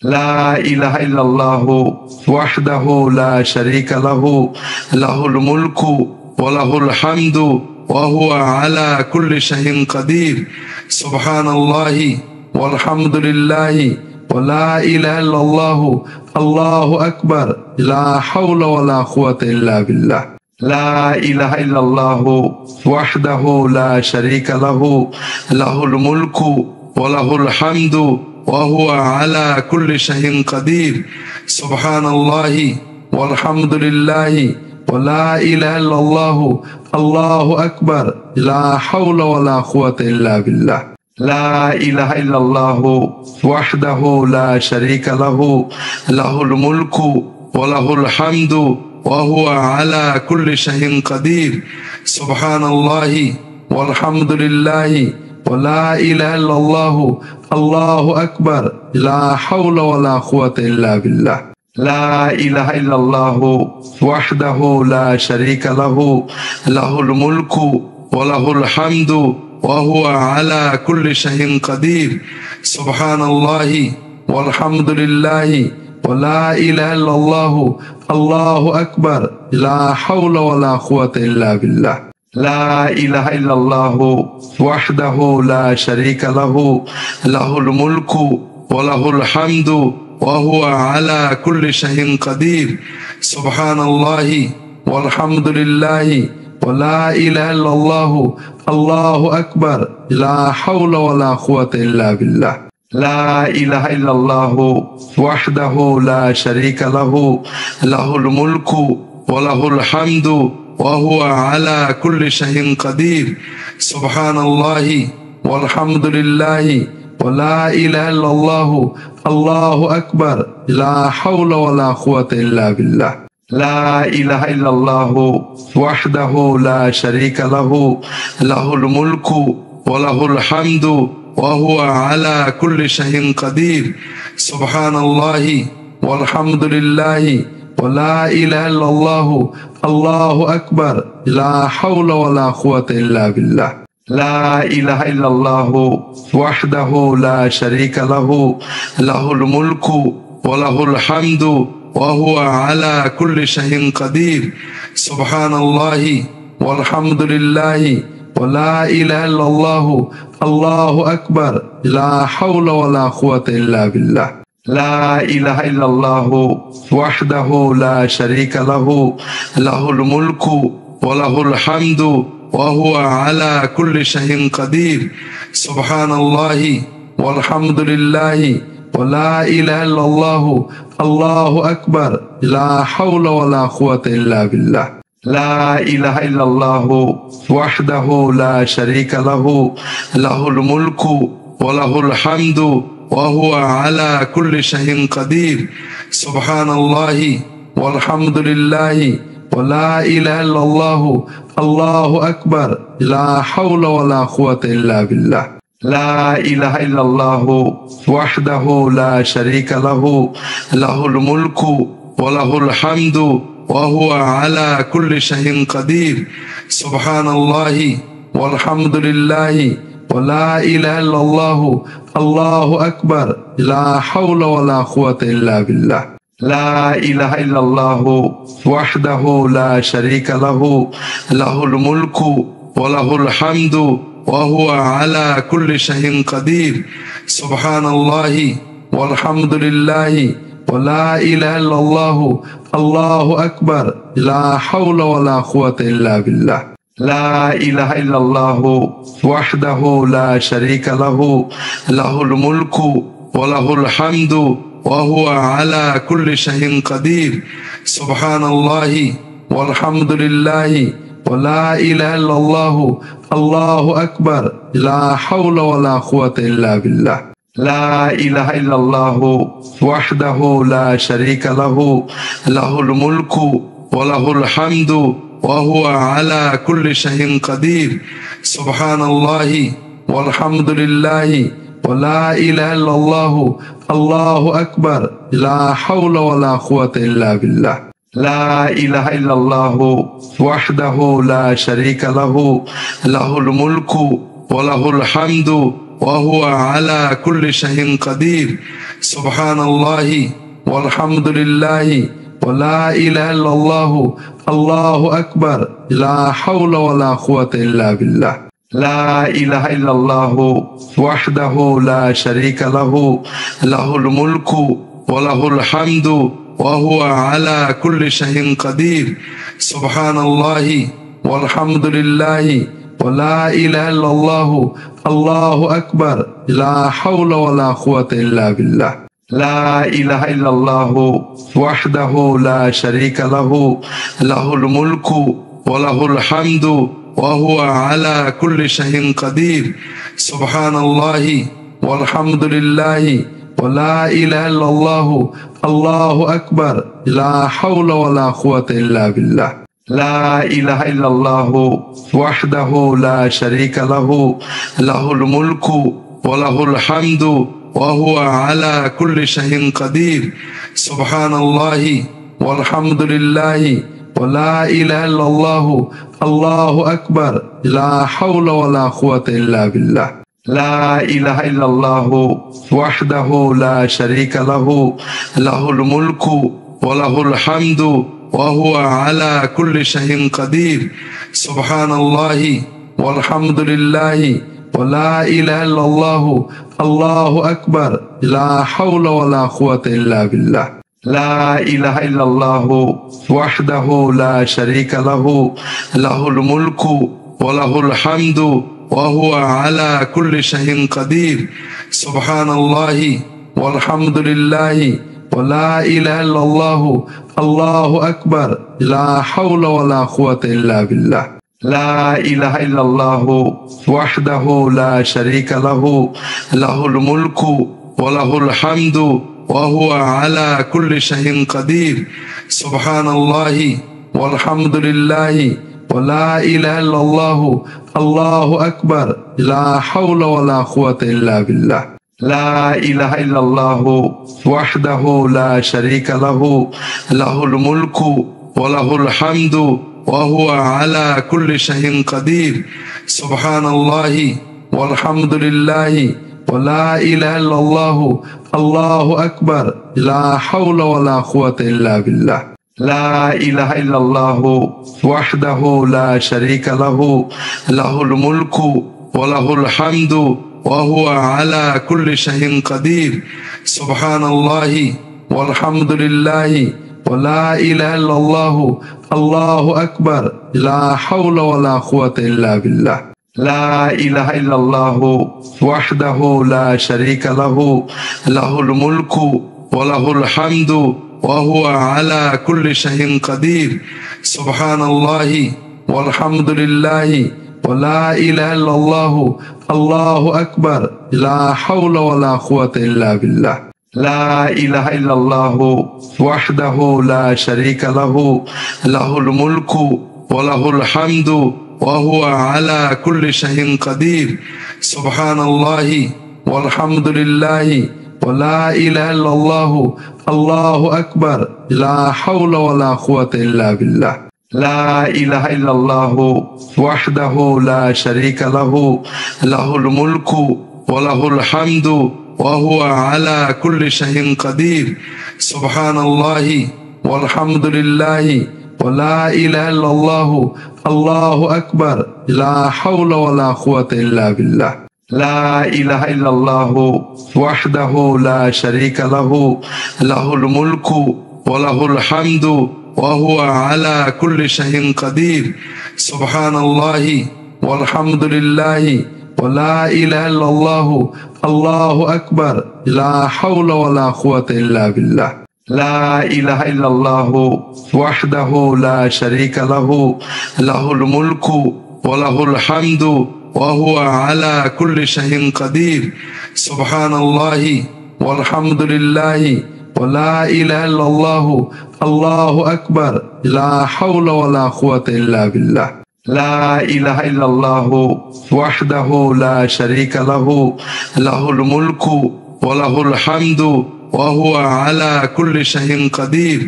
لا إله إلا الله وحده لا شريك له له الملك وله الحمد وهو على كل شيء قدير سبحان الله والحمد لله ولا إله إلا الله الله أكبر لا حول ولا قوة إلا بالله لا إله إلا الله وحده لا شريك له له الملك وله الحمد وهو على كل شيء قدير سبحان الله والحمد لله ولا إله إلا الله الله أكبر لا حول ولا قوة إلا بالله لا إله إلا الله وحده لا شريك له له الملك وله الحمد وهو على كل شيء قدير سبحان الله والحمد لله ولا إله إلا الله الله أكبر لا حول ولا قوة إلا بالله لا إله إلا الله وحده لا شريك له له الملك وله الحمد وهو على كل شيء قدير سبحان الله والحمد لله ولا إله إلا الله الله أكبر لا حول ولا قوة إلا بالله لا إله إلا الله وحده لا شريك له له الملك وله الحمد وهو على كل شيء قدير سبحان الله والحمد لله ولا إله إلا الله الله أكبر لا حول ولا قوة إلا بالله لا إله إلا الله وحده لا شريك له له الملك وله الحمد وهو على كل شيء قدير سبحان الله والحمد لله ولا إله إلا الله الله أكبر لا حول ولا قوة إلا بالله لا إله إلا الله وحده لا شريك له له الملك وله الحمد وهو على كل شيء قدير سبحان الله والحمد لله ولا إله إلا الله الله أكبر لا حول ولا قوة إلا بالله لا إله إلا الله وحده لا شريك له له الملك وله الحمد وهو على كل شيء قدير سبحان الله والحمد لله ولا إله إلا الله الله أكبر لا حول ولا قوة إلا بالله لا إله إلا الله وحده لا شريك له له الملك وله الحمد وهو على كل شيء قدير سبحان الله والحمد لله ولا إله إلا الله الله أكبر لا حول ولا قوة إلا بالله لا إله إلا الله وحده لا شريك له له الملك وله الحمد وهو على كل شيء قدير سبحان الله والحمد لله ولا إله إلا الله الله أكبر لا حول ولا قوة إلا بالله لا إله إلا الله وحده لا شريك له له الملك وله الحمد وهو على كل شيء قدير سبحان الله والحمد لله ولا إله إلا الله الله أكبر لا حول ولا قوة إلا بالله لا إله إلا الله وحده لا شريك له له الملك وله الحمد وهو على كل شيء قدير سبحان الله والحمد لله ولا إله إلا الله الله أكبر لا حول ولا قوة إلا بالله لا إله إلا الله وحده لا شريك له له الملك وله الحمد وهو على كل شيء قدير سبحان الله والحمد لله ولا إله إلا الله الله أكبر لا حول ولا قوة إلا بالله لا إله إلا الله وحده لا شريك له له الملك وله الحمد وهو على كل شيء قدير سبحان الله والحمد لله ولا إله إلا الله الله أكبر لا حول ولا قوة إلا بالله لا إله إلا الله وحده لا شريك له له الملك وله الحمد وهو على كل شيء قدير সুবহানাল্লাহি ওয়ালহামদুলিল্লাহি ওয়া লা ইলাহা ইল্লাল্লাহু আল্লাহু আকবার লা হাওলা ওয়া লা কুওয়াতা ইল্লা বিল্লাহ। লা ইলাহা ইল্লাল্লাহু ওয়াহদাহু লা শারীকা লাহু লাহুল মুলকু ওয়া লাহুল হামদু ওয়া হুয়া আলা কুল্লি শাইইন কাদির। সুবহানাল্লাহি ওয়ালহামদুলিল্লাহি ওয়া লা ইলাহা ইল্লাল্লাহু আল্লাহু আকবার লা হাওলা ওয়া লা কুওয়াতা ইল্লা বিল্লাহ। লা ইলাহা ইল্লাল্লাহু ওয়াহদাহু লা শারীকা লাহু লাহুল মুলকু ওয়া লাহুল হামদু ওয়া হুয়া আলা কুল্লি শাইইন কাদির। সুবহানাল্লাহি ওয়ালহামদুলিল্লাহি ওয়া লা ইলাহা ইল্লাল্লাহু আল্লাহু আকবার লা হাওলা ওয়া লা কুওয়াতা ইল্লা বিল্লাহ। লা ইলাহা ইল্লাল্লাহু ওয়াহদাহু লা শারীকা লাহু লাহুল মুলকু ওয়া লাহুল হামদু ওয়া হুয়া আলা কুল্লি শাইইন কাদির। সুবহানাল্লাহি ওয়ালহামদুলিল্লাহি ওয়া লা ইলাহা ইল্লাল্লাহু আল্লাহু আকবার লা হাওলা ওয়া লা কুওয়াতা ইল্লা বিল্লাহ। লা ইলাহা ইল্লাল্লাহু ওয়াহদাহু লা শারীকা লাহু লাহুল মুলকু ওয়া লাহুল হামদু ওয়া হুয়া আলা কুল্লি শাইইন কাদির। সুবহানাল্লাহি ওয়ালহামদুলিল্লাহি ওয়া লা ইলাহা ইল্লাল্লাহু আল্লাহু আকবার লা হাওলা ওয়া লা কুওয়াতা ইল্লা বিল্লাহ। লা ইলাহা ইল্লাল্লাহু ওয়াহদাহু লা শারীকা লাহু লাহুল মুলকু ওয়া লাহুল হামদু ওয়া হুয়া আলা কুল্লি শাইইন কাদির। সুবহানাল্লাহি ওয়ালহামদুলিল্লাহি ওয়া লা ইলাহা ইল্লাল্লাহু আল্লাহু আকবার লা হাওলা ওয়া লা কুওয়াতা ইল্লা বিল্লাহ। লা ইলাহা ইল্লাল্লাহু ওয়াহদাহু লা শারীকা লাহু লাহুল মুলকু ওয়া লাহুল হামদু ওয়া হুয়া আলা কুল্লি শাইইন কাদির। সুবহানাল্লাহি ওয়ালহামদুলিল্লাহি ওয়া লা ইলাহা ইল্লাল্লাহু আল্লাহু আকবার লা হাওলা ওয়া লা কুওয়াতা ইল্লা বিল্লাহ। লা ইলাহা ইল্লাল্লাহু ওয়াহদাহু লা শারীকা লাহু লাহুল মুলকু ওয়া লাহুল হামদু ওয়া হুয়া আলা কুল্লি শাইইন কাদির। সুবহানাল্লাহি ওয়ালহামদুলিল্লাহি ওয়া লা ইলাহা ইল্লাল্লাহু আল্লাহু আকবার লা হাওলা ওয়া লা কুওয়াতা ইল্লা বিল্লাহ। লা ইলাহা ইল্লাল্লাহু ওয়াহদাহু লা শারীকা লাহু লাহুল মুলকু ওয়া লাহুল হামদু ওয়া হুয়া আলা কুল্লি শাইইন কাদির। সুবহানাল্লাহি ওয়ালহামদুলিল্লাহি ওয়া লা ইলাহা ইল্লাল্লাহু আল্লাহু আকবার লা হাওলা ওয়া লা কুওয়াতা ইল্লা বিল্লাহ। লা ইলাহা ইল্লাল্লাহু ওয়াহদাহু লা শারীকা লাহু লাহুল মুলকু ওয়া লাহুল হামদু ওয়া হুয়া আলা কুল্লি শাইইন কাদির। সুবহানাল্লাহি ওয়ালহামদুলিল্লাহি ওয়া লা ইলাহা ইল্লাল্লাহু আল্লাহু আকবার লা হাওলা ওয়া লা কুওয়াতা ইল্লা বিল্লাহ। লা ইলাহা ইল্লাল্লাহু ওয়াহদাহু লা শারীকা লাহু লাহুল মুলকু ওয়া লাহুল হামদু ওয়া হুয়া আলা কুল্লি শাইইন কাদির। সুবহানাল্লাহি ওয়ালহামদুলিল্লাহি ওয়া লা ইলাহা ইল্লাল্লাহু আল্লাহু আকবার লা হাওলা ওয়া লা কুওয়াতা ইল্লা বিল্লাহ। লা ইলাহা ইল্লাল্লাহু ওয়াহদাহু লা শারীকা লাহু লাহুল মুলকু ওয়া লাহুল হামদু ওয়া হুয়া আলা কুল্লি শাইইন কাদির। সুবহানাল্লাহি ওয়ালহামদুলিল্লাহি ওয়া লা ইলাহা ইল্লাল্লাহু আল্লাহু আকবার লা হাওলা ওয়া লা কুওয়াতা ইল্লা বিল্লাহ। লা ইলাহা ইল্লাল্লাহু ওয়াহদাহু লা শারীকা লাহু লাহুল মুলকু ওয়া লাহুল হামদু ওয়া হুয়া আলা কুল্লি শাইইন কাদির। সুবহানাল্লাহি ওয়ালহামদুলিল্লাহি ওয়া লা ইলাহা ইল্লাল্লাহু আল্লাহু আকবার লা হাওলা ওয়া লা কুওয়াতা ইল্লা বিল্লাহ। লা ইলাহা ইল্লাল্লাহু ওয়াহদাহু লা শারীকা লাহু লাহুল মুলকু ওয়া লাহুল হামদু ওয়া হুয়া আলা কুল্লি শাইইন কাদির। সুবহানাল্লাহি ওয়ালহামদুলিল্লাহি ওয়া লা ইলাহা ইল্লাল্লাহু আল্লাহু আকবার লা হাওলা ওয়া লা কুওয়াতা ইল্লা বিল্লাহ। লা ইলাহা ইল্লাল্লাহু ওয়াহদাহু লা শারীকা লাহু লাহুল মুলকু ওয়া লাহুল হামদু ওয়া হুয়া আলা কুল্লি শাইইন কাদির।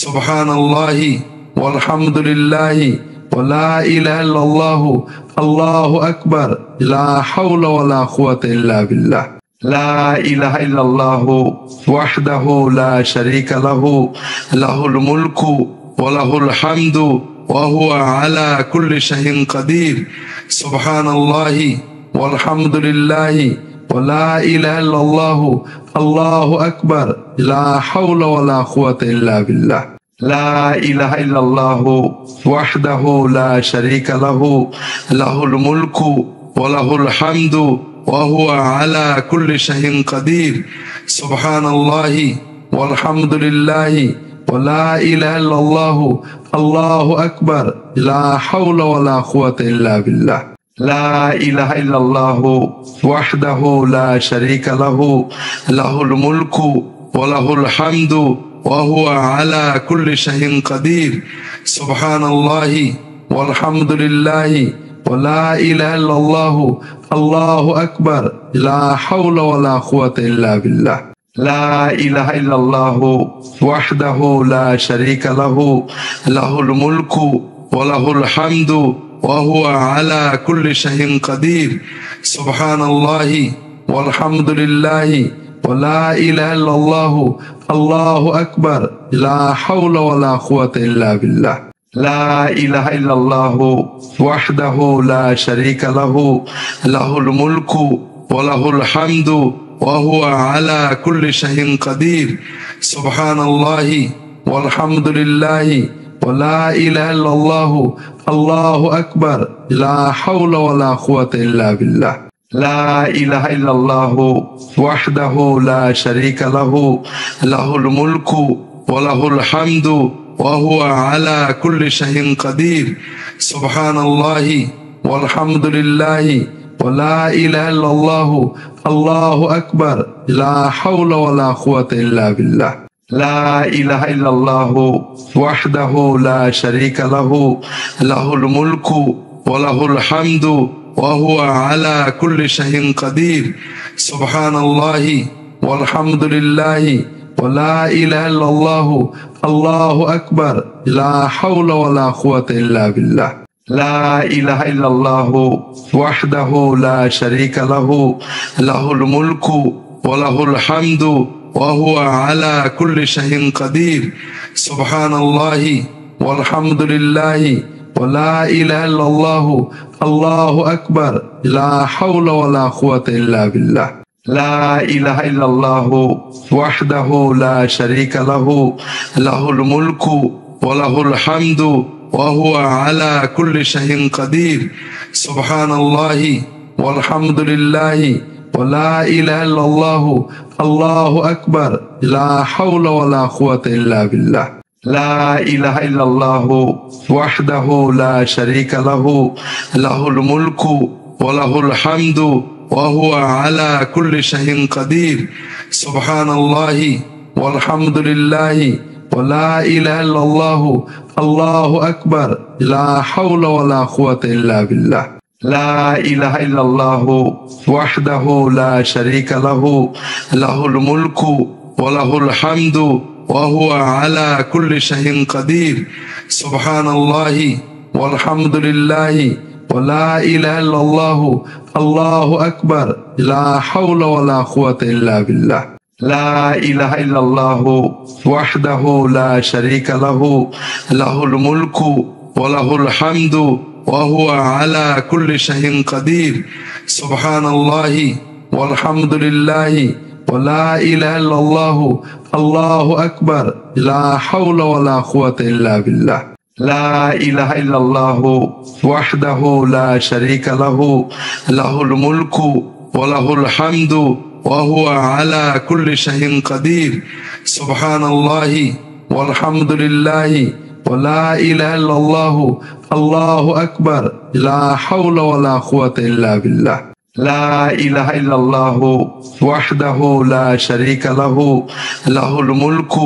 সুবহানাল্লাহি ওয়ালহামদুলিল্লাহি ওয়া লা ইলাহা ইল্লাল্লাহু আল্লাহু আকবার লা হাওলা ওয়া লা কুওয়াতা ইল্লা বিল্লাহ। لا إله إلا الله وحده لا شريك له له الملك وله الحمد وهو على كل شيء قدير سبحان الله والحمد لله ولا إله إلا الله الله أكبر لا حول ولا قوة إلا بالله لا إله إلا الله وحده لا شريك له له الملك وله الحمد وهو على كل شيء قدير سبحان الله والحمد لله ولا إله إلا الله الله أكبر لا حول ولا قوة إلا بالله لا إله إلا الله وحده لا شريك له له الملك وله الحمد وهو على كل شيء قدير سبحان الله والحمد لله ولا إله إلا الله الله أكبر لا حول ولا قوة إلا بالله لا إله إلا الله وحده لا شريك له له الملك وله الحمد وهو على كل شيء قدير سبحان الله والحمد لله ولا إله إلا الله الله أكبر لا حول ولا قوة إلا بالله لا إله إلا الله وحده لا شريك له له الملك وله الحمد وهو على كل شيء قدير سبحان الله والحمد لله ولا إله إلا الله الله أكبر لا حول ولا قوة إلا بالله لا إله إلا الله وحده لا شريك له له الملك وله الحمد وهو على كل شيء قدير سبحان الله والحمد لله ولا إله إلا الله الله أكبر لا حول ولا قوة إلا بالله لا إله إلا الله وحده لا شريك له له الملك وله الحمد وهو على كل شيء قدير سبحان الله والحمد لله ولا إله إلا الله الله أكبر لا حول ولا قوة إلا بالله لا إله إلا الله وحده لا شريك له له الملك وله الحمد وهو على كل شيء قدير سبحان الله والحمد لله ولا إله إلا الله الله أكبر لا حول ولا قوة إلا بالله لا إله إلا الله وحده لا شريك له له الملك وله الحمد وهو على كل شيء قدير سبحان الله والحمد لله ولا إله إلا الله الله أكبر لا حول ولا قوة إلا بالله لا إله إلا الله وحده لا شريك له له الملك وله الحمد وهو على كل شيء قدير سبحان الله والحمد لله ولا إله إلا الله الله أكبر لا حول ولا قوة إلا بالله لا إله إلا الله وحده لا شريك له له الملك وله الحمد وهو على كل شيء قدير سبحان الله والحمد لله ولا إله إلا الله الله أكبر لا حول ولا قوة إلا بالله لا إله إلا الله وحده لا شريك له له الملك وله الحمد وهو على كل شيء قدير سبحان الله والحمد لله ولا إله إلا الله الله أكبر لا حول ولا قوة إلا بالله لا إله إلا الله وحده لا شريك له له الملك وله الحمد وهو على كل شيء قدير سبحان الله والحمد لله ولا إله إلا الله الله أكبر لا حول ولا قوة إلا بالله لا إله إلا الله وحده لا شريك له له الملك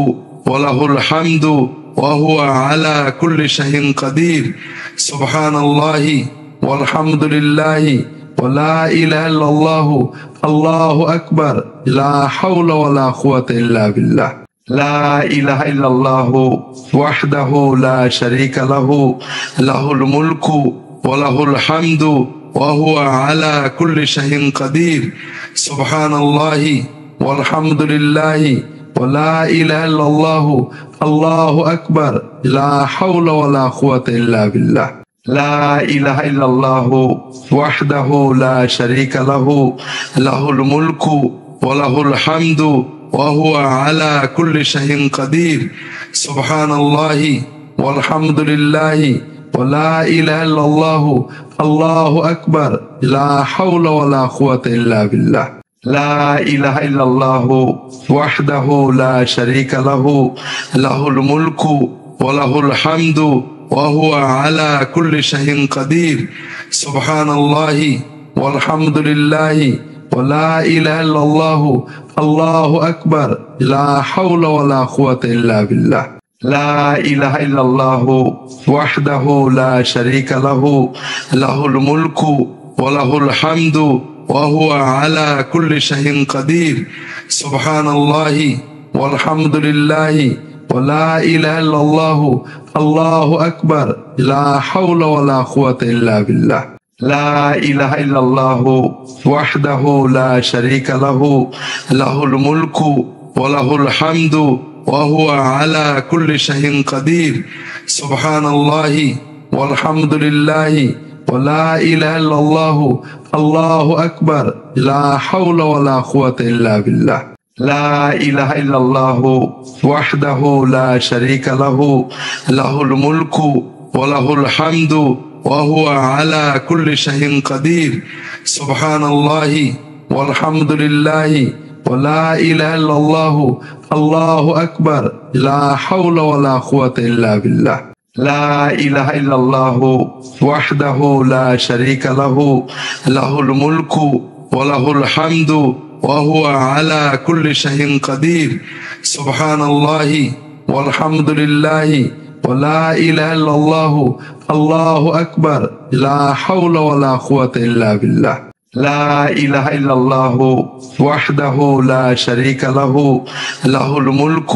وله الحمد وهو على كل شيء قدير سبحان الله والحمد لله ولا إله إلا الله الله أكبر لا حول ولا قوة إلا بالله لا إله إلا الله وحده لا شريك له له الملك وله الحمد وهو على كل شيء قدير سبحان الله والحمد لله ولا إله إلا الله الله أكبر لا حول ولا قوة إلا بالله لا إله إلا الله وحده لا شريك له له الملك وله الحمد وهو على كل شيء قدير سبحان الله والحمد لله ولا إله إلا الله الله أكبر لا حول ولا قوة إلا بالله لا إله إلا الله وحده لا شريك له له الملك وله الحمد وهو على كل شيء قدير سبحان الله والحمد لله ولا إله إلا الله الله أكبر لا حول ولا قوة إلا بالله لا إله إلا الله وحده لا شريك له له الملك وله الحمد وهو على كل شيء قدير سبحان الله والحمد لله ولا إله إلا الله الله أكبر لا حول ولا قوة إلا بالله لا إله إلا الله وحده لا شريك له له الملك وله الحمد وهو على كل شيء قدير سبحان الله والحمد لله ولا إله إلا الله الله أكبر لا حول ولا قوة إلا بالله لا إله إلا الله وحده لا شريك له له الملك وله الحمد وهو على كل شيء قدير سبحان الله والحمد لله ولا إله إلا الله الله أكبر لا حول ولا قوة إلا بالله لا إله إلا الله وحده لا شريك له له الملك وله الحمد وهو على كل شيء قدير سبحان الله والحمد لله ولا إله إلا الله الله أكبر لا حول ولا قوة إلا بالله لا إله إلا الله وحده لا شريك له له الملك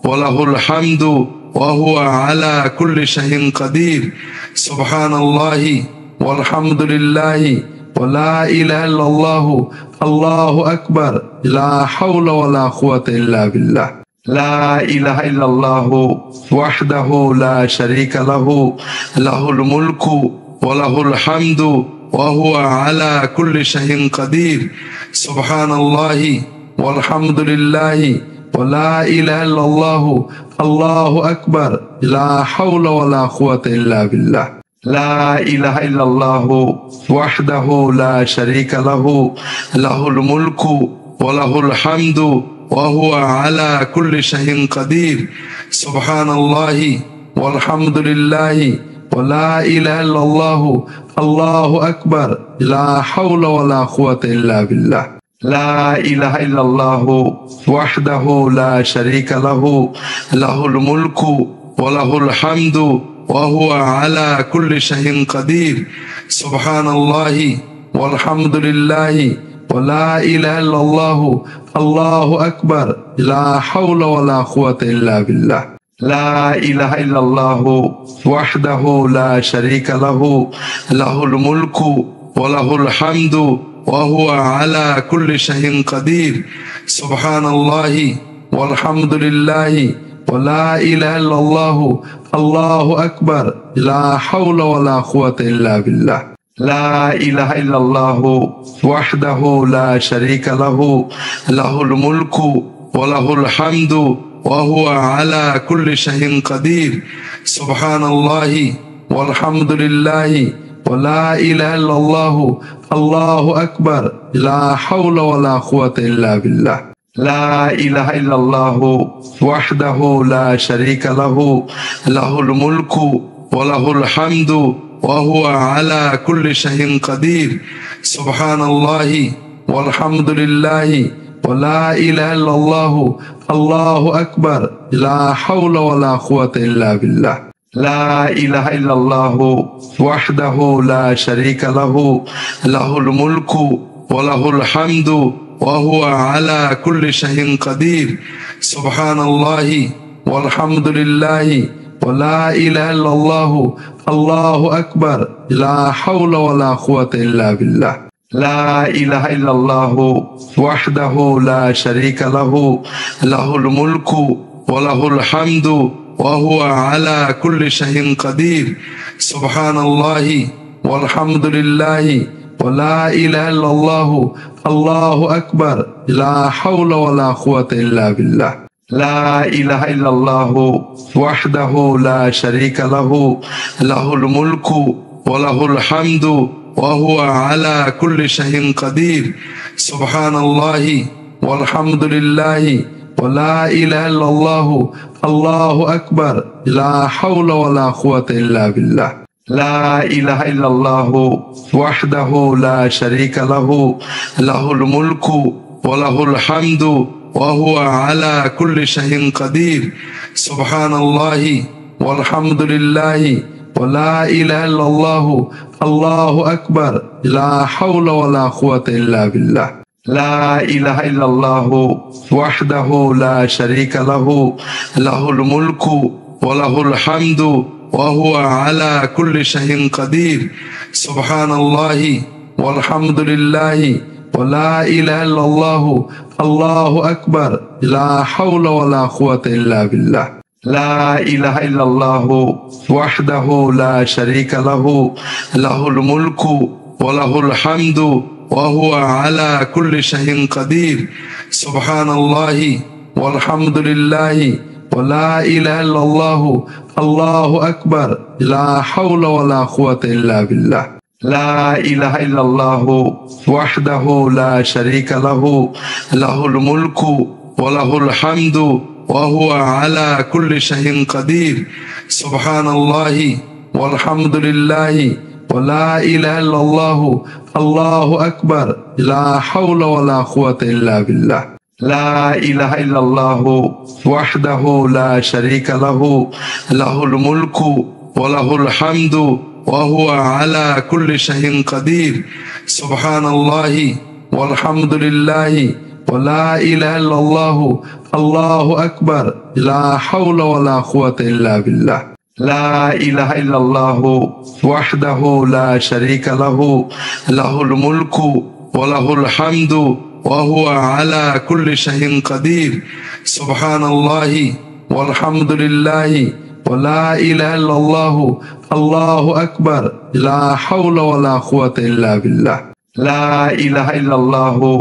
وله الحمد وهو على كل شيء قدير سبحان الله والحمد لله ولا إله إلا الله الله أكبر لا حول ولا قوة إلا بالله لا إله إلا الله وحده لا شريك له له الملك وله الحمد وهو على كل شيء قدير سبحان الله والحمد لله ولا إله إلا الله الله أكبر لا حول ولا قوة إلا بالله لا إله إلا الله وحده لا شريك له له الملك وله الحمد وهو على كل شيء قدير سبحان الله والحمد لله ولا إله إلا الله الله أكبر لا حول ولا قوة إلا بالله لا إله إلا الله وحده لا شريك له له الملك وله الحمد وهو على كل شيء قدير سبحان الله والحمد لله ولا إله إلا الله الله أكبر لا حول ولا قوة إلا بالله لا إله إلا الله وحده لا شريك له له الملك وله الحمد وهو على كل شيء قدير سبحان الله والحمد لله ولا إله إلا الله الله أكبر لا حول ولا قوة إلا بالله لا إله إلا الله وحده لا شريك له له الملك وله الحمد وهو على كل شيء قدير سبحان الله والحمد لله ولا إله إلا الله الله أكبر لا حول ولا قوة إلا بالله لا إله إلا الله وحده لا شريك له له الملك وله الحمد وهو على كل شيء قدير سبحان الله والحمد لله ولا إله إلا الله الله أكبر لا حول ولا قوة إلا بالله لا إله إلا الله وحده لا شريك له له الملك وله الحمد وهو على كل شيء قدير سبحان الله والحمد لله ولا إله إلا الله আল্লাহু আকবার, লা হাওলা ওয়ালা কুওয়াতা ইল্লা বিল্লাহ। লা ইলাহা ইল্লাল্লাহু ওয়াহদাহু লা শারীকা লাহু, লাহুল মুলকু ওয়া লাহুল হামদু ওয়া হুয়া আলা কুল্লি শাইইন কাদির। সুবহানাল্লাহি ওয়াল হামদুলিল্লাহি ওয়া লা ইলাহা ইল্লাল্লাহু, আল্লাহু আকবার, লা হাওলা ওয়ালা কুওয়াতা ইল্লা বিল্লাহ। লা ইলাহা ইল্লাল্লাহু ওয়াহদাহু লা শারীকা লাহু, লাহুল মুলকু ওয়া লাহুল হামদু ওয়া হুয়া আলা কুল্লি শাইইন কাদির। সুবহানাল্লাহি ওয়াল হামদুলিল্লাহি ওয়া লা ইলাহা ইল্লাল্লাহু, আল্লাহু আকবার, লা হাওলা ওয়ালা কুওয়াতা ইল্লা বিল্লাহ। লা ইলাহা ইল্লাল্লাহু ওয়াহদাহু লা শারীকা লাহু, লাহুল মুলকু ওয়া লাহুল হামদু ওয়া হুয়া আলা কুল্লি শাইইন কাদির। সুবহানাল্লাহি ওয়াল হামদুলিল্লাহি ওয়া লা ইলাহা ইল্লাল্লাহু, আল্লাহু আকবার, লা হাওলা ওয়ালা কুওয়াতা ইল্লা বিল্লাহ। লা ইলাহা ইল্লাল্লাহু ওয়াহদাহু লা শারীকা লাহু, লাহুল মুলকু ওয়া লাহুল হামদু ওয়া হুয়া আলা কুল্লি শাইইন কাদির। সুবহানাল্লাহি ওয়াল হামদুলিল্লাহি ওয়া লা ইলাহা ইল্লাল্লাহু, আল্লাহু আকবার, লা হাওলা ওয়ালা কুওয়াতা ইল্লা বিল্লাহ। লা ইলাহা ইল্লাল্লাহু ওয়াহদাহু লা শারীকা লাহু, লাহুল মুলকু ওয়া লাহুল হামদু ওয়া হুয়া আলা কুল্লি শাইইন কাদির। সুবহানাল্লাহি ওয়াল হামদুলিল্লাহি ওয়া লা ইলাহা ইল্লাল্লাহু, আল্লাহু আকবার, লা হাওলা ওয়ালা কুওয়াতা ইল্লা বিল্লাহ। লা ইলাহা ইল্লাল্লাহু ওয়াহদাহু লা শারীকা লাহু, লাহুল মুলকু ওয়া লাহুল হামদু ওয়া হুয়া আলা কুল্লি শাইইন কাদির। সুবহানাল্লাহি ওয়াল হামদুলিল্লাহি ওয়া লা ইলাহা ইল্লাল্লাহু, আল্লাহু আকবার, লা হাওলা ওয়ালা কুওয়াতা ইল্লা বিল্লাহ। লা ইলাহা ইল্লাল্লাহু ওয়াহদাহু লা শারীকা লাহু, লাহুল মুলকু ওয়া লাহুল হামদু ওয়া হুয়া আলা কুল্লি শাইইন কাদির। সুবহানাল্লাহি ওয়াল হামদুলিল্লাহি ওয়া লা ইলাহা ইল্লাল্লাহু, আল্লাহু আকবার, লা হাওলা ওয়ালা কুওয়াতা ইল্লা বিল্লাহ। লা ইলাহা ইল্লাল্লাহু ওয়াহদাহু লা শারীকা লাহু, লাহুল মুলকু ওয়া লাহুল হামদু ওয়া হুয়া আলা কুল্লি শাইইন কাদির। সুবহানাল্লাহি ওয়াল হামদুলিল্লাহি ওয়া লা ইলাহা ইল্লাল্লাহু, আল্লাহু আকবার, লা হাওলা ওয়ালা কুওয়াতা ইল্লা বিল্লাহ। লা ইলাহা ইল্লাল্লাহু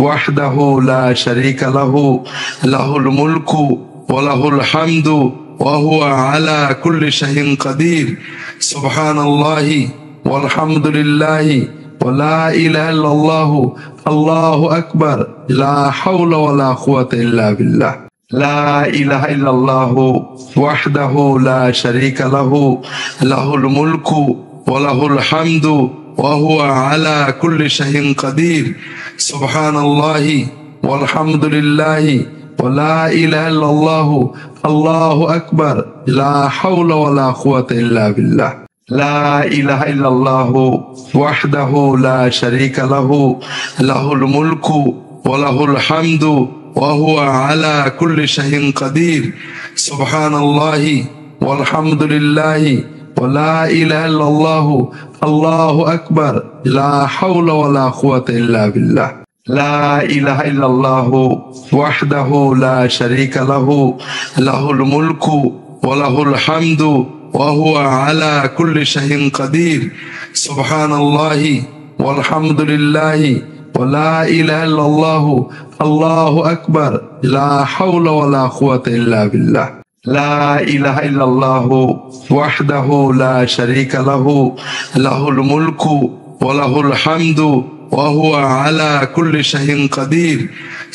ওয়াহদাহু লা শারীকা লাহু, লাহুল মুলকু ওয়া লাহুল হামদু ওয়া হুয়া আলা কুল্লি শাইইন কাদির। সুবহানাল্লাহি ওয়াল হামদুলিল্লাহি ওয়া লা ইলাহা ইল্লাল্লাহু, আল্লাহু আকবার, লা হাওলা ওয়ালা কুওয়াতা ইল্লা বিল্লাহ। লা ইলাহা ইল্লাল্লাহু ওয়াহদাহু লা শারীকা লাহু, লাহুল মুলকু ওয়া লাহুল হামদু ওয়া হুয়া আলা কুল্লি শাইইন কাদির। সুবহানাল্লাহি ওয়াল হামদুলিল্লাহি ওয়া লা ইলাহা ইল্লাল্লাহু, আল্লাহু আকবার, লা হাওলা ওয়ালা কুওয়াতা ইল্লা বিল্লাহ। লা ইলাহা ইল্লাল্লাহু ওয়াহদাহু লা শারীকা লাহু, লাহুল মুলকু ওয়া লাহুল হামদু ওয়া হুয়া আলা কুল্লি শাইইন কাদির। সুবহানাল্লাহি ওয়াল হামদুলিল্লাহি ওয়া লা ইলাহা ইল্লাল্লাহু, আল্লাহু আকবার, লা হাওলা ওয়ালা কুওয়াতা ইল্লা বিল্লাহ। লা ইলাহা ইল্লাল্লাহু ওয়াহদাহু লা শারীকা লাহু, লাহুল মুলকু ওয়া লাহুল হামদু ওয়া হুয়া আলা কুল্লি শাইইন কাদির। সুবহানাল্লাহি ওয়াল হামদুলিল্লাহি ওয়া লা ইলাহা ইল্লাল্লাহু, আল্লাহু আকবার, লা হাওলা ওয়ালা কুওয়াতা ইল্লা বিল্লাহ। লা ইলাহা ইল্লাল্লাহু ওয়াহদাহু লা শারীকা লাহু, লাহুল মুলকু ওয়া লাহুল হামদু ওয়া হুয়া আলা কুল্লি শাইইন কাদির।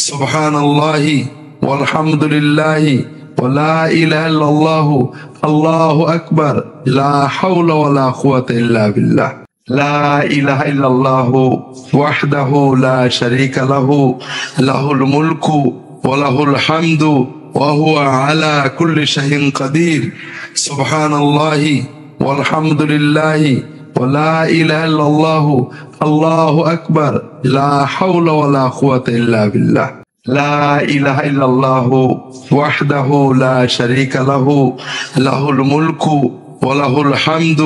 সুবহানাল্লাহি ওয়াল হামদুলিল্লাহি ওয়া লা ইলাহা ইল্লাল্লাহু, আল্লাহু আকবার, লা হাওলা ওয়ালা কুওয়াতা ইল্লা বিল্লাহ। লা ইলাহা ইল্লাল্লাহু ওয়াহদাহু লা শারীকা লাহু, লাহুল মুলকু ওয়া লাহুল হামদু ওয়া হুয়া আলা কুল্লি শাইইন কাদির। সুবহানাল্লাহি ওয়াল হামদুলিল্লাহি ওয়া লা ইলাহা ইল্লাল্লাহু, আল্লাহু আকবার, লা হাওলা ওয়ালা কুওয়াতা ইল্লা বিল্লাহ। লা ইলাহা ইল্লাল্লাহু ওয়াহদাহু লা শারীকা লাহু, লাহুল মুলকু وله الحمد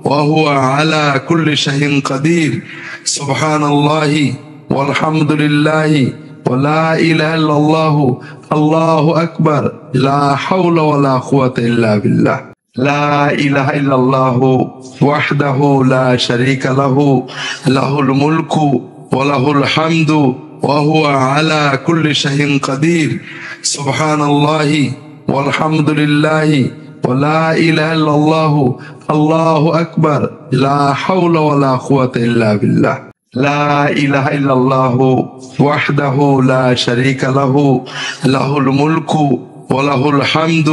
وهو على كل شيء قدير سبحان الله والحمد لله ولا إله إلا الله الله أكبر لا حول ولا قوة إلا بالله لا إله إلا الله وحده لا شريك له له الملك وله الحمد وهو على كل شيء قدير سبحان الله والحمد لله ولا إله إلا الله الله أكبر لا حول ولا قوة إلا بالله لا إله إلا الله وحده لا شريك له له الملك وله الحمد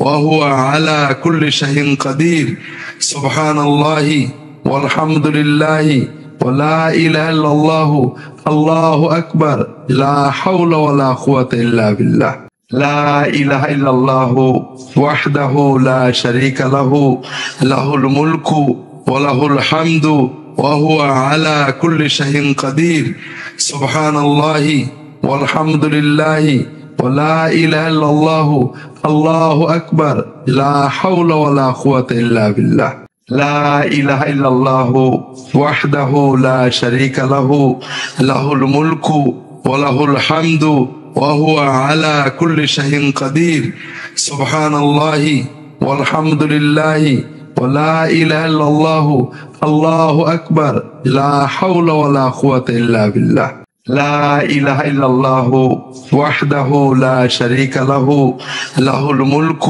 وهو على كل شيء قدير سبحان الله والحمد لله ولا إله إلا الله الله أكبر لا حول ولا قوة إلا بالله لا إله إلا الله وحده لا شريك له له الملك وله الحمد وهو على كل شيء قدير سبحان الله والحمد لله ولا إله إلا الله الله أكبر لا حول ولا قوة إلا بالله لا إله إلا الله وحده لا شريك له له الملك وله الحمد وهو على كل شيء قدير سبحان الله والحمد لله ولا إله إلا الله الله أكبر لا حول ولا قوة إلا بالله لا إله إلا الله وحده لا شريك له له الملك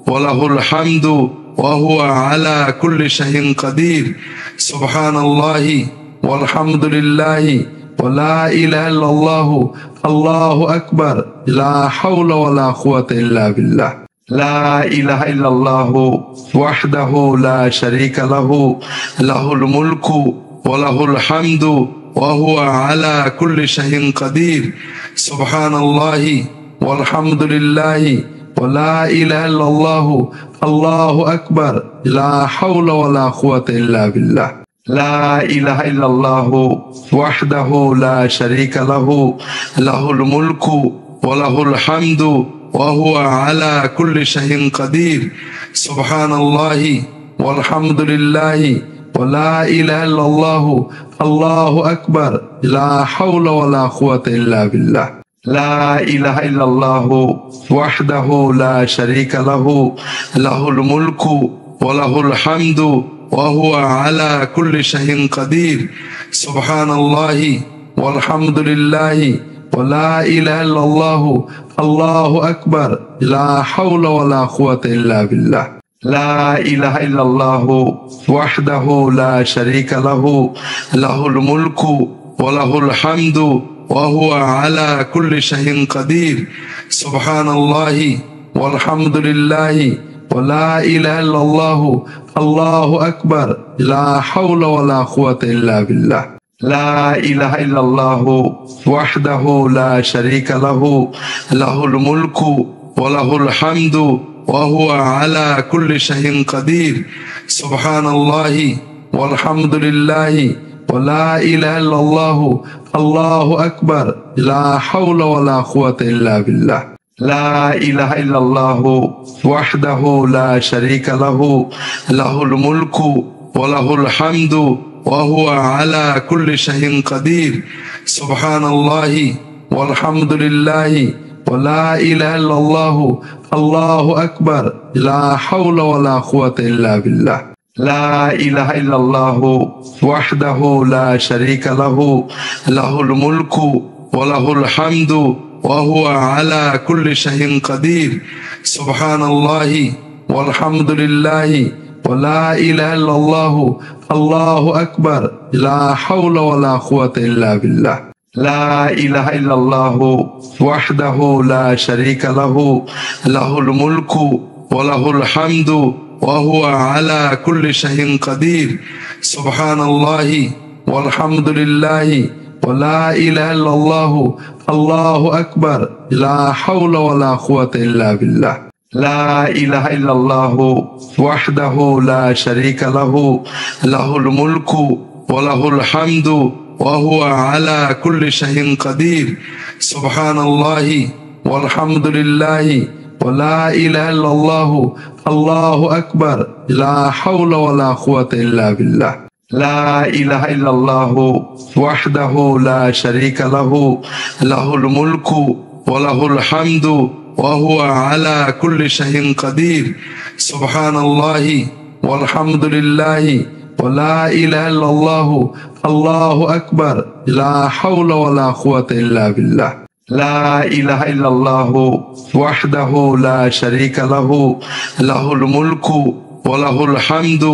وله الحمد وهو على كل شيء قدير سبحان الله والحمد لله ولا إله إلا الله الله أكبر لا حول ولا قوة إلا بالله لا إله إلا الله وحده لا شريك له له الملك وله الحمد وهو على كل شيء قدير سبحان الله والحمد لله ولا إله إلا الله الله أكبر لا حول ولا قوة إلا بالله لا إله إلا الله وحده لا شريك له له الملك وله الحمد وهو على كل شيء قدير سبحان الله والحمد لله ولا إله إلا الله الله أكبر لا حول ولا قوة إلا بالله لا إله إلا الله وحده لا شريك له له الملك وله الحمد وهو على كل شيء قدير سبحان الله والحمد لله ولا إله إلا الله الله أكبر لا حول ولا قوة إلا بالله لا إله إلا الله وحده لا شريك له له الملك وله الحمد وهو على كل شيء قدير سبحان الله والحمد لله ولا إله إلا الله الله أكبر لا حول ولا قوة إلا بالله لا إله إلا الله وحده لا شريك له له الملك وله الحمد وهو على كل شيء قدير سبحان الله والحمد لله ولا إله إلا الله الله أكبر لا حول ولا قوة إلا بالله لا إله إلا الله وحده لا شريك له له الملك وله الحمد وهو على كل شيء قدير سبحان الله والحمد لله ولا إله إلا الله الله أكبر لا حول ولا قوة إلا بالله لا إله إلا الله وحده لا شريك له له الملك وله الحمد وهو على كل شيء قدير سبحان الله والحمد لله ولا إله إلا الله الله أكبر لا حول ولا قوة إلا بالله لا إله إلا الله وحده لا شريك له له الملك وله الحمد وهو على كل شيء قدير سبحان الله والحمد لله ولا إله إلا الله الله أكبر لا حول ولا قوة إلا بالله لا إله إلا الله وحده لا شريك له له الملك وله الحمد وهو على كل شيء قدير سبحان الله والحمد لله ولا إله إلا الله الله أكبر لا حول ولا قوة إلا بالله لا إله إلا الله وحده لا شريك له له الملك وله الحمد وهو على كل شيء قدير سبحان الله والحمد لله ولا إله إلا الله الله أكبر لا حول ولا قوة إلا بالله لا إله إلا الله وحده لا شريك له له الملك وله الحمد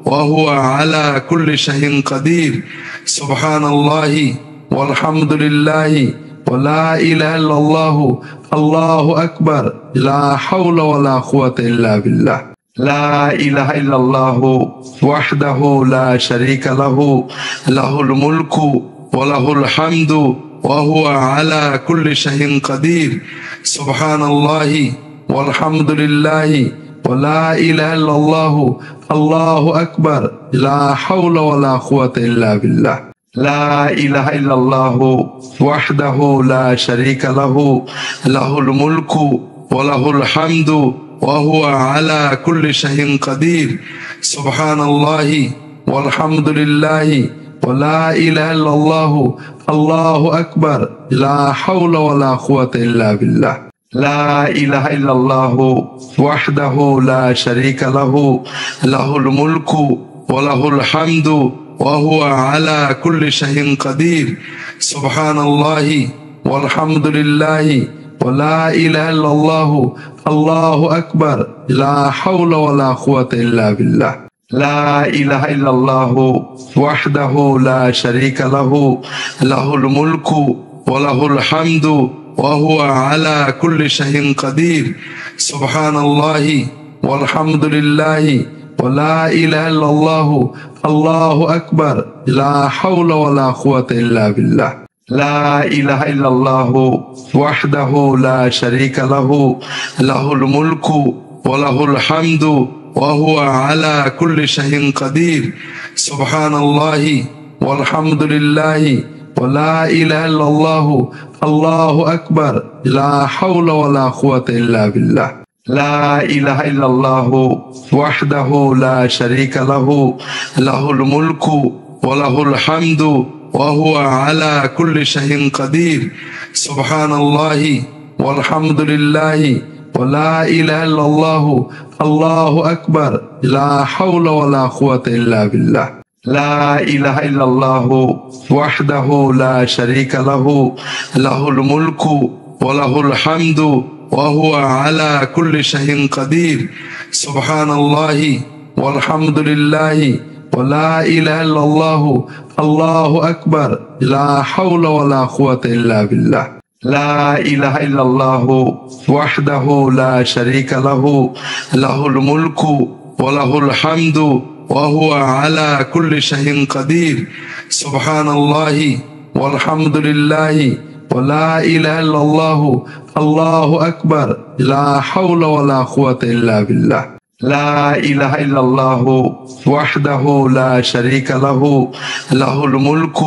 وهو على كل شيء قدير سبحان الله والحمد لله ولا إله إلا الله الله أكبر لا حول ولا قوة إلا بالله لا إله إلا الله وحده لا شريك له له الملك وله الحمد وهو على كل شيء قدير سبحان الله والحمد لله ولا إله إلا الله الله أكبر لا حول ولا قوة إلا بالله لا إله إلا الله وحده لا شريك له له الملك وله الحمد وهو على كل شيء قدير سبحان الله والحمد لله ولا إله إلا الله الله أكبر لا حول ولا قوة إلا بالله لا إله إلا الله وحده لا شريك له له الملك وله الحمد وهو على كل شيء قدير سبحان الله والحمد لله ولا إله إلا الله الله أكبر لا حول ولا قوة إلا بالله لا إله إلا الله وحده لا شريك له له الملك وله الحمد وهو على كل شيء قدير سبحان الله والحمد لله ولا إله إلا الله الله أكبر لا حول ولا قوة إلا بالله لا إله إلا الله وحده لا شريك له له الملك وله الحمد وهو على كل شيء قدير سبحان الله والحمد لله ولا إله إلا الله الله أكبر لا حول ولا قوة إلا بالله لا إله إلا الله وحده لا شريك له له الملك وله الحمد وهو على كل شيء قدير سبحان الله والحمد لله ولا إله إلا الله الله أكبر لا حول ولا قوة إلا بالله لا إله إلا الله وحده لا شريك له له الملك وله الحمد وهو على كل شيء قدير سبحان الله والحمد لله ولا إله إلا الله الله أكبر لا حول ولا قوة إلا بالله لا إله إلا الله وحده لا شريك له له الملك وله الحمد وهو على كل شيء قدير سبحان الله والحمد لله ولا إله إلا الله الله أكبر لا حول ولا قوة إلا بالله لا إله إلا الله وحده لا شريك له له الملك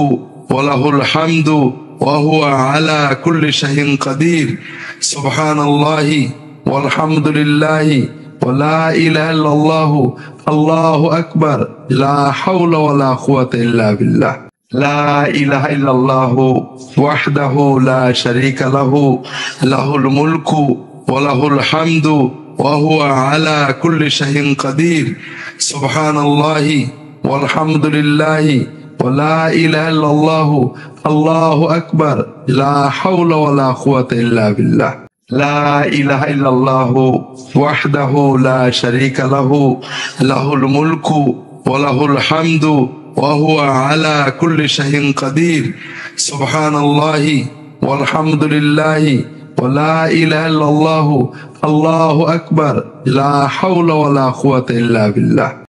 وله الحمد وهو على كل شيء قدير سبحان الله والحمد لله ولا إله إلا الله الله أكبر لا حول ولا قوة إلا بالله لا إله إلا الله وحده لا شريك له له الملك وله الحمد وهو على كل شيء قدير سبحان الله والحمد لله ولا إله إلا الله الله أكبر لا حول ولا قوة إلا بالله لا إله إلا الله وحده لا شريك له له الملك وله الحمد وهو على كل شيء قدير سبحان الله والحمد لله ولا إله إلا الله الله أكبر لا حول ولا قوة إلا بالله